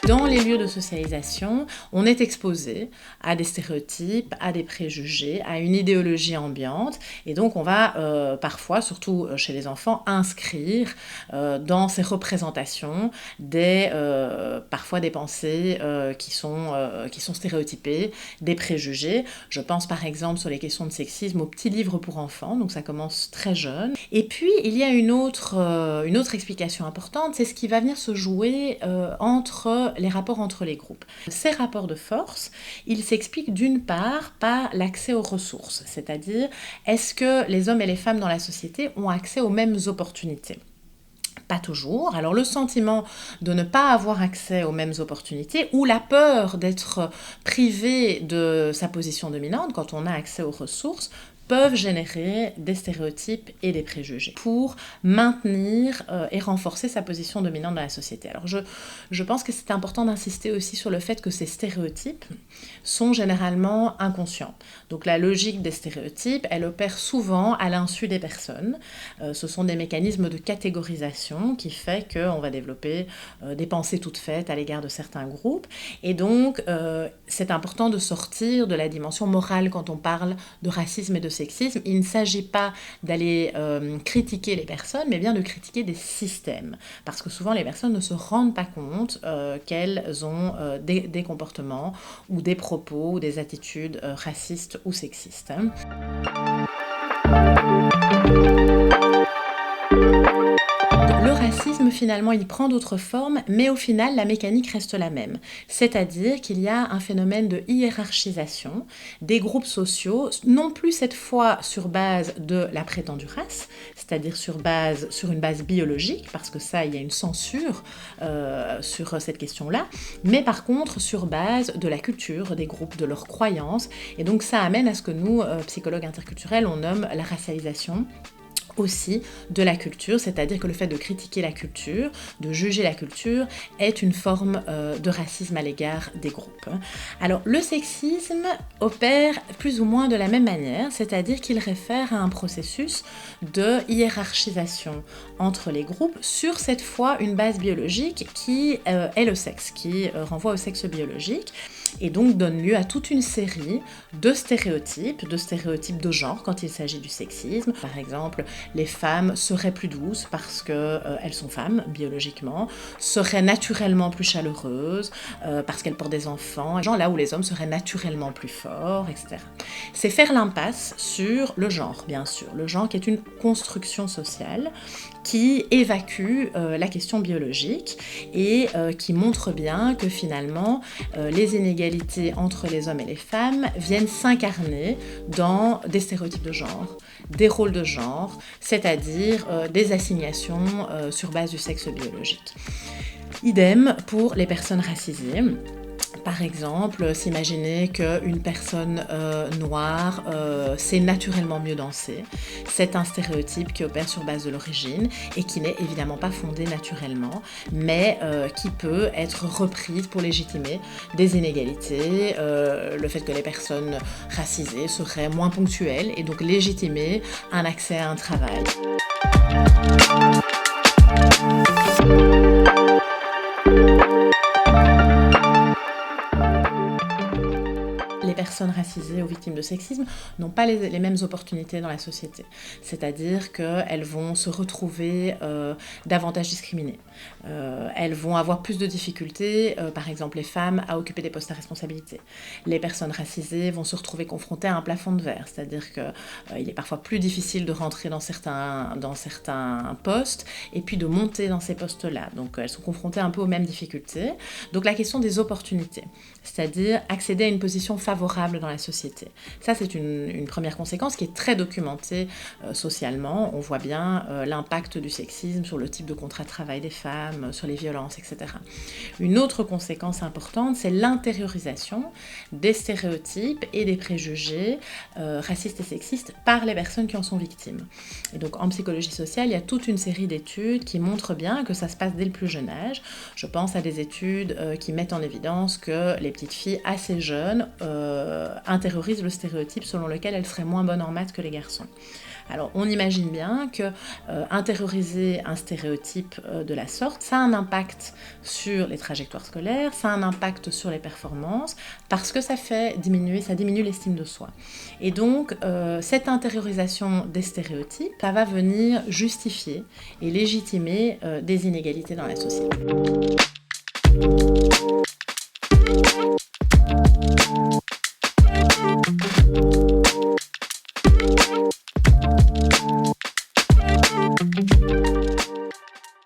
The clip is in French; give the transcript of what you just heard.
Dans les lieux de socialisation, on est exposé à des stéréotypes, à des préjugés, à une idéologie ambiante, et donc on va parfois, surtout chez les enfants, inscrire dans ces représentations parfois des pensées qui sont stéréotypées, des préjugés. Je pense par exemple sur les questions de sexisme au petit livre pour enfants, donc ça commence très jeune. Et puis il y a une autre explication importante, c'est ce qui va venir se jouer entre les rapports entre les groupes. Ces rapports de force, ils s'expliquent d'une part par l'accès aux ressources, c'est-à-dire est-ce que les hommes et les femmes dans la société ont accès aux mêmes opportunités ? Pas toujours. Alors le sentiment de ne pas avoir accès aux mêmes opportunités ou la peur d'être privé de sa position dominante quand on a accès aux ressources peuvent générer des stéréotypes et des préjugés pour maintenir et renforcer sa position dominante dans la société. Alors je pense que c'est important d'insister aussi sur le fait que ces stéréotypes sont généralement inconscients. Donc la logique des stéréotypes, elle opère souvent à l'insu des personnes. Ce sont des mécanismes de catégorisation qui fait qu'on va développer des pensées toutes faites à l'égard de certains groupes. Et donc c'est important de sortir de la dimension morale quand on parle de racisme et de sexisme. Il ne s'agit pas d'aller critiquer les personnes, mais bien de critiquer des systèmes. Parce que souvent, les personnes ne se rendent pas compte qu'elles ont des comportements ou des propos ou des attitudes racistes ou sexistes. Le racisme, finalement, il prend d'autres formes, mais au final, la mécanique reste la même. C'est-à-dire qu'il y a un phénomène de hiérarchisation des groupes sociaux, non plus cette fois sur base de la prétendue race, c'est-à-dire sur une base biologique, parce que ça, il y a une censure sur cette question-là, mais par contre sur base de la culture des groupes, de leurs croyances, et donc ça amène à ce que nous, psychologues interculturels, on nomme la racialisation aussi de la culture, c'est-à-dire que le fait de critiquer la culture, de juger la culture, est une forme de racisme à l'égard des groupes. Alors le sexisme opère plus ou moins de la même manière, c'est-à-dire qu'il réfère à un processus de hiérarchisation entre les groupes sur cette fois une base biologique qui est le sexe, qui renvoie au sexe biologique, et donc donne lieu à toute une série de stéréotypes de genre quand il s'agit du sexisme. Par exemple, les femmes seraient plus douces parce qu'elles sont femmes biologiquement, seraient naturellement plus chaleureuses parce qu'elles portent des enfants, là où les hommes seraient naturellement plus forts, etc. C'est faire l'impasse sur le genre, bien sûr. Le genre qui est une construction sociale qui évacue la question biologique et qui montre bien que finalement les inégalités entre les hommes et les femmes viennent s'incarner dans des stéréotypes de genre, des rôles de genre, c'est-à-dire des assignations sur base du sexe biologique. Idem pour les personnes racisées. Par exemple, s'imaginer qu'une personne noire sait naturellement mieux danser. C'est un stéréotype qui opère sur base de l'origine et qui n'est évidemment pas fondé naturellement, mais qui peut être reprise pour légitimer des inégalités, le fait que les personnes racisées seraient moins ponctuelles et donc légitimer un accès à un travail. Les personnes racisées ou victimes de sexisme n'ont pas les mêmes opportunités dans la société. C'est-à-dire qu'elles vont se retrouver davantage discriminées. Elles vont avoir plus de difficultés, par exemple les femmes, à occuper des postes à responsabilité. Les personnes racisées vont se retrouver confrontées à un plafond de verre, c'est-à-dire qu'il est parfois plus difficile de rentrer dans certains postes et puis de monter dans ces postes-là. Donc elles sont confrontées un peu aux mêmes difficultés. Donc la question des opportunités, c'est-à-dire accéder à une position favorable dans la société. Ça, c'est une première conséquence qui est très documentée socialement. On voit bien l'impact du sexisme sur le type de contrat de travail des femmes, sur les violences, etc. Une autre conséquence importante, c'est l'intériorisation des stéréotypes et des préjugés racistes et sexistes par les personnes qui en sont victimes. Et donc, en psychologie sociale, il y a toute une série d'études qui montrent bien que ça se passe dès le plus jeune âge. Je pense à des études qui mettent en évidence que les petites filles assez jeunes intériorise le stéréotype selon lequel elle serait moins bonne en maths que les garçons. Alors, on imagine bien que intérioriser un stéréotype de la sorte, ça a un impact sur les trajectoires scolaires, ça a un impact sur les performances, parce que ça diminue l'estime de soi. Et donc, cette intériorisation des stéréotypes, ça va venir justifier et légitimer des inégalités dans la société.